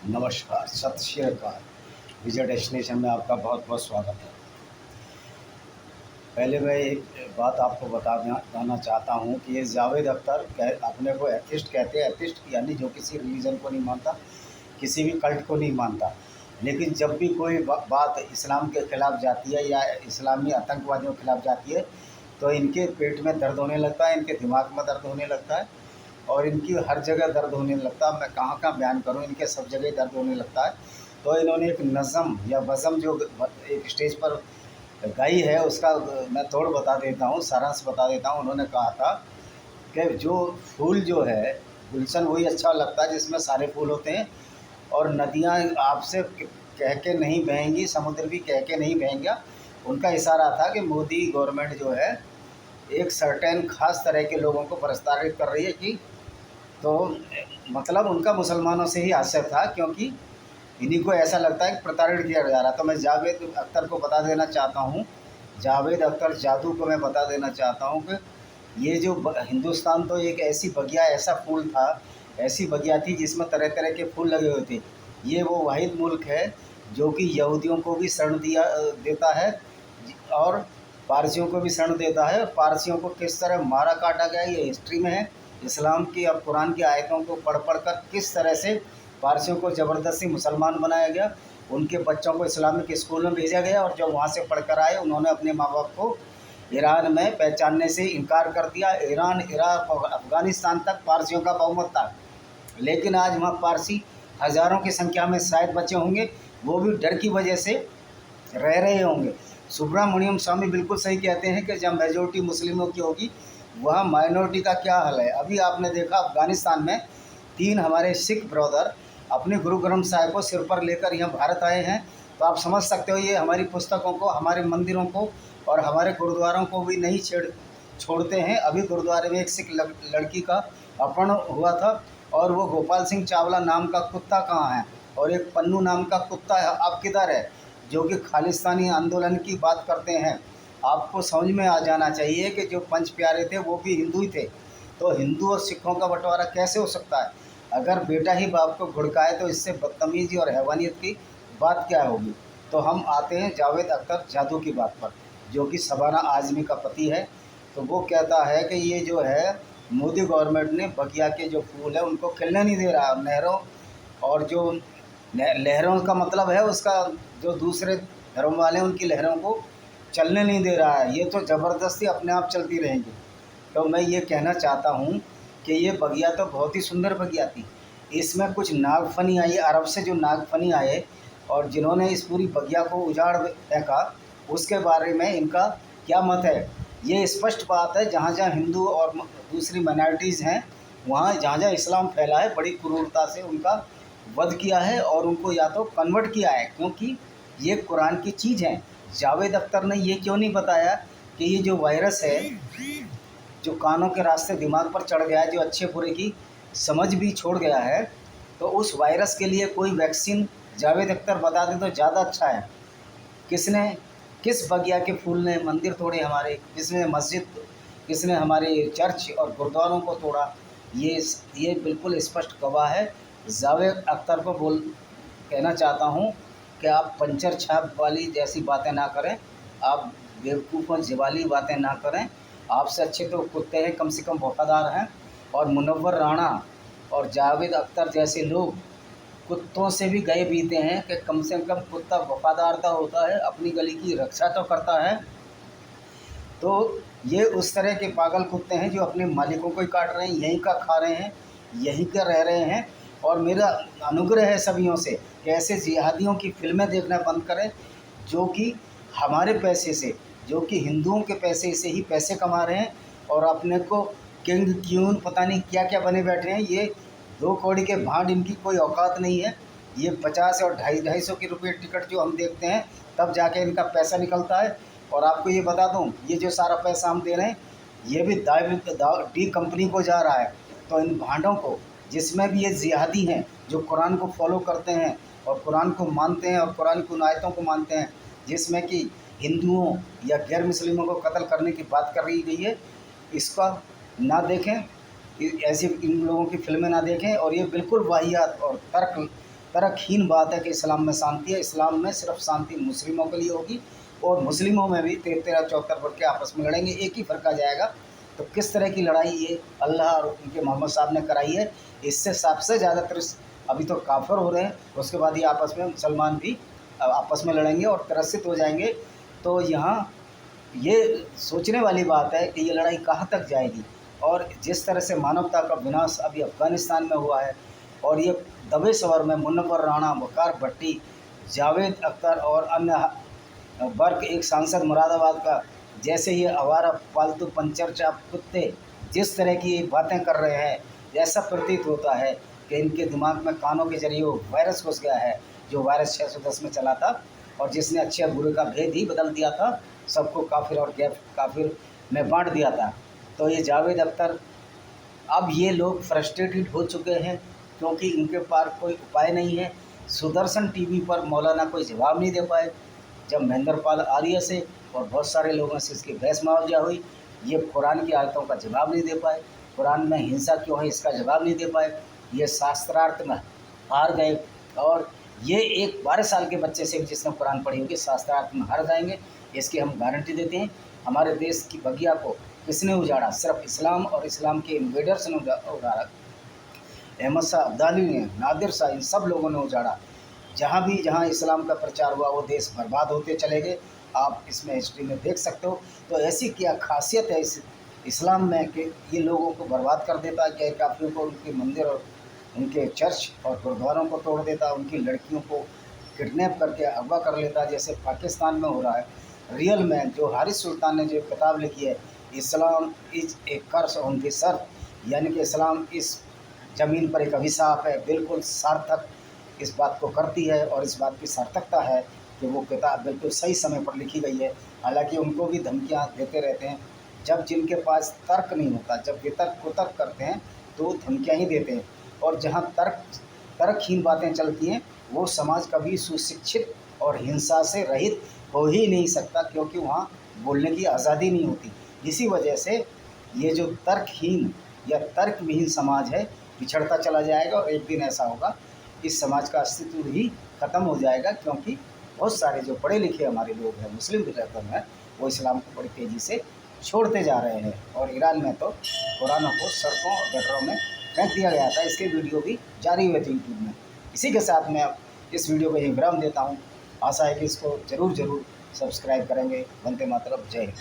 नमस्कार, सत श्री अकाल। विजय डेस्टिनेशन में आपका बहुत बहुत स्वागत है। पहले मैं एक बात आपको बताना चाहता हूँ कि ये जावेद अख्तर अपने को एथिस्ट कहते हैं। एथिस्ट यानी जो किसी रिलीजन को नहीं मानता, किसी भी कल्ट को नहीं मानता। लेकिन जब भी कोई बात इस्लाम के ख़िलाफ़ जाती है या इस्लामी आतंकवादियों के ख़िलाफ़ जाती है तो इनके पेट में दर्द होने लगता है, इनके दिमाग में दर्द होने लगता है और इनकी हर जगह दर्द होने लगता है। मैं कहाँ कहाँ बयान करूँ, इनके सब जगह दर्द होने लगता है। तो इन्होंने एक नज़म या बज़म जो एक स्टेज पर गाई है उसका मैं तोड़ बता देता हूँ, सारांश बता देता हूँ। उन्होंने कहा था कि जो फूल जो है, गुलशन वही अच्छा लगता है जिसमें सारे फूल होते हैं, और नदियाँ आपसे कह के नहीं बहेंगी, समुद्र भी कह के नहीं बहेंगे। उनका इशारा था कि मोदी गवर्नमेंट जो है एक सर्टेन ख़ास तरह के लोगों को प्रताड़ित कर रही है कि तो मतलब उनका मुसलमानों से ही आशय था, क्योंकि इन्हीं को ऐसा लगता है कि प्रताड़ित किया जा रहा। तो मैं जावेद अख्तर को बता देना चाहता हूँ, जावेद अख्तर जादू को मैं बता देना चाहता हूँ कि ये जो हिंदुस्तान तो एक ऐसी बगिया, ऐसा फूल था, ऐसी बगिया थी जिसमें तरह तरह के फूल लगे हुए थे। ये वो वाहिद मुल्क है जो कि यहूदियों को भी शरण देता है और पारसियों को भी शरण देता है। पारसियों को किस तरह मारा काटा गया ये हिस्ट्री में है। इस्लाम की और कुरान की आयतों को पढ़ पढ़ कर किस तरह से पारसियों को ज़बरदस्ती मुसलमान बनाया गया, उनके बच्चों को इस्लामिक स्कूल में भेजा गया और जब वहाँ से पढ़ कर आए उन्होंने अपने माँ बाप को ईरान में पहचानने से इनकार कर दिया। ईरान, इराक़ और अफ़गानिस्तान तक पारसियों का बहुमत था, लेकिन आज वहाँ पारसी हज़ारों की संख्या में शायद बचे होंगे, वो भी डर की वजह से रह रहे होंगे। सुब्रमण्यम स्वामी बिल्कुल सही कहते हैं कि जब मेजॉरिटी मुस्लिमों की होगी वहाँ माइनॉरिटी का क्या हाल है। अभी आपने देखा अफ़गानिस्तान में 3 हमारे सिख ब्रदर अपने गुरु ग्रंथ साहिब को सिर पर लेकर यहाँ भारत आए हैं। तो आप समझ सकते हो ये हमारी पुस्तकों को, हमारे मंदिरों को और हमारे गुरुद्वारों को भी नहीं छोड़ते हैं। अभी गुरुद्वारे में एक सिख लड़की का अपहरण हुआ था और वो गोपाल सिंह चावला नाम का कुत्ता कहाँ है और एक पन्नू नाम का कुत्ता है अब किधर है, जो कि खालिस्तानी आंदोलन की बात करते हैं। आपको समझ में आ जाना चाहिए कि जो पंच प्यारे थे वो भी हिंदू ही थे, तो हिंदू और सिखों का बंटवारा कैसे हो सकता है। अगर बेटा ही बाप को घुड़काए तो इससे बदतमीजी और हैवानियत की बात क्या होगी। तो हम आते हैं जावेद अख्तर जादू की बात पर, जो कि शबाना आज़मी का पति है। तो वो कहता है कि ये जो है मोदी गवर्नमेंट ने बगिया के जो फूल है उनको खिलने नहीं दे रहा, नहरों और जो लहरों का मतलब है उसका, जो दूसरे धर्म वाले हैं उनकी लहरों को चलने नहीं दे रहा है। ये तो ज़बरदस्ती अपने आप चलती रहेंगी। तो मैं ये कहना चाहता हूँ कि ये बगिया तो बहुत ही सुंदर बगिया थी। इसमें कुछ नागफनी आई, अरब से जो नागफनी आए और जिन्होंने इस पूरी बगिया को उजाड़ फेंका, उसके बारे में इनका क्या मत है। ये स्पष्ट बात है, जहाँ जहाँ हिंदू और दूसरी माइनॉरिटीज़ हैं वहाँ जहाँ जहाँ इस्लाम फैला है बड़ी क्रूरता से उनका वध किया है और उनको या तो कन्वर्ट किया है, क्योंकि ये कुरान की चीज़ है। जावेद अख्तर ने ये क्यों नहीं बताया कि ये जो वायरस है जो कानों के रास्ते दिमाग पर चढ़ गया है, जो अच्छे बुरे की समझ भी छोड़ गया है, तो उस वायरस के लिए कोई वैक्सीन जावेद अख्तर बता दें तो ज़्यादा अच्छा है। किसने, किस बगिया के फूल ने मंदिर तोड़े हमारे, किसने मस्जिद, किसने हमारे चर्च और गुरुद्वारों को तोड़ा, ये बिल्कुल स्पष्ट गवाह है। जावेद अख्तर को कहना चाहता हूँ कि आप पंचर छाप वाली जैसी बातें ना करें, आप बेवकूफ़ और जवाली बातें ना करें। आपसे अच्छे तो कुत्ते हैं, कम से कम वफादार हैं। और मुनव्वर राणा और जावेद अख्तर जैसे लोग कुत्तों से भी गए बीते हैं कि कम से कम कुत्ता वफादारता होता है, अपनी गली की रक्षा तो करता है। तो ये उस तरह के पागल कुत्ते हैं जो अपने मालिकों को ही काट रहे हैं, यहीं का खा रहे हैं, यहीं का रह रहे हैं। और मेरा अनुग्रह है सभियों से कि ऐसे जिहादियों की फिल्में देखना बंद करें, जो कि हमारे पैसे से, जो कि हिंदुओं के पैसे से ही पैसे कमा रहे हैं और अपने को किंग क्यून पता नहीं क्या क्या बने बैठे हैं। ये 2 कौड़ी के भांड, इनकी कोई औकात नहीं है। ये 50 और 250 की रुपये टिकट जो हम देखते हैं तब जाके इनका पैसा निकलता है। और आपको ये बता दूं, ये जो सारा पैसा हम दे रहे हैं ये भी डी कंपनी को जा रहा है। तो इन भांडों को, जिसमें भी ये जिहादी हैं जो कुरान को फॉलो करते हैं और कुरान को मानते हैं और कुरान की उन आयतों को मानते हैं जिसमें कि हिंदुओं या गैर मुस्लिमों को कत्ल करने की बात कर रही गई है, इसका ना देखें, ऐसी इन लोगों की फिल्में ना देखें। और ये बिल्कुल वाहियात और तर्क तर्कहीन बात है कि इस्लाम में शांति है। इस्लाम में सिर्फ शांति मुस्लिमों के लिए होगी और मुस्लिमों में भी 13-14 वर्ग के आपस में लड़ेंगे, एक ही फ़िरका जाएगा। तो किस तरह की लड़ाई ये अल्लाह और उनके मोहम्मद साहब ने कराई है, इससे सबसे ज़्यादा अभी तो काफिर हो रहे हैं, उसके बाद ये आपस में मुसलमान भी आपस में लड़ेंगे और त्रसित हो जाएंगे। तो यहाँ ये सोचने वाली बात है कि ये लड़ाई कहाँ तक जाएगी। और जिस तरह से मानवता का विनाश अभी अफ़गानिस्तान में हुआ है और ये दबे सवर में मुनव्वर राणा, वक़ार भट्टी, जावेद अख्तर और अन्य वर्ग, एक सांसद मुरादाबाद का, जैसे ये आवारा पालतू पंचरचा कुत्ते जिस तरह की बातें कर रहे हैं, ऐसा प्रतीत होता है कि इनके दिमाग में कानों के जरिए वो वायरस घुस गया है, जो वायरस 610 में चला था और जिसने अच्छे और बुरे का भेद ही बदल दिया था, सबको काफिर और गैर काफिर में बांट दिया था। तो ये जावेद अख्तर, अब ये लोग फ्रस्ट्रेटेड हो चुके हैं क्योंकि इनके पास कोई उपाय नहीं है। सुदर्शन टीवी पर मौलाना कोई जवाब नहीं दे पाए। जब महेंद्र पाल आर्य से और बहुत सारे लोगों से इसकी बहस मुआवजा हुई, ये कुरान की आयतों का जवाब नहीं दे पाए। कुरान में हिंसा क्यों है इसका जवाब नहीं दे पाए। ये शास्त्रार्थ में हार गए और ये एक 12 साल के बच्चे से भी जिसने कुरान पढ़ी होगी शास्त्रार्थ में हार जाएंगे, इसकी हम गारंटी देते हैं। हमारे देश की बगिया को किसने उजाड़ा? सिर्फ इस्लाम और इस्लाम के इन्वेडर्स ने उजाड़ा। अहमद शाह अब्दाली ने, नादिर शाह, इन सब लोगों ने उजाड़ा। जहाँ इस्लाम का प्रचार हुआ वो देश बर्बाद होते चले गए। आप इसमें हिस्ट्री में देख सकते हो। तो ऐसी क्या खासियत है इस इस्लाम में कि ये लोगों को बर्बाद कर देता है, गैर काफिरों को उनके मंदिर और उनके चर्च और गुरुद्वारों को तोड़ देता, उनकी लड़कियों को किडनैप करके अगवा कर लेता, जैसे पाकिस्तान में हो रहा है। रियल में जो हारिस सुल्तान ने जो किताब लिखी है, Islam is a curse on this earth, यानी कि इस्लाम इस ज़मीन पर एक अभिशाप है, बिल्कुल सार्थक इस बात को करती है। और इस बात की सार्थकता है कि वो किताब बिल्कुल सही समय पर लिखी गई है। हालांकि उनको भी धमकियां देते रहते हैं, जब जिनके पास तर्क नहीं होता, जब वितर्क कुतर्क करते हैं तो धमकियां ही देते हैं। और जहां तर्कहीन बातें चलती हैं, वो समाज कभी सुशिक्षित और हिंसा से रहित हो ही नहीं सकता, क्योंकि वहाँ बोलने की आज़ादी नहीं होती। इसी वजह से ये जो तर्कहीन या तर्कविहीन समाज है, पिछड़ता चला जाएगा और एक दिन ऐसा होगा इस समाज का अस्तित्व ही ख़त्म हो जाएगा। क्योंकि बहुत सारे जो पढ़े लिखे हमारे लोग हैं, मुस्लिम विरासत में, वो इस्लाम को बड़ी तेज़ी से छोड़ते जा रहे हैं। और ईरान में तो कुरानों को सड़कों और गटरों में फेंक दिया गया था। इसके वीडियो भी जारी हुए थे यूट्यूब में। इसी के साथ मैं इस वीडियो को यहीं विराम देता हूँ। आशा है कि इसको ज़रूर सब्सक्राइब करेंगे। वंदे मातरम, जय हिंद।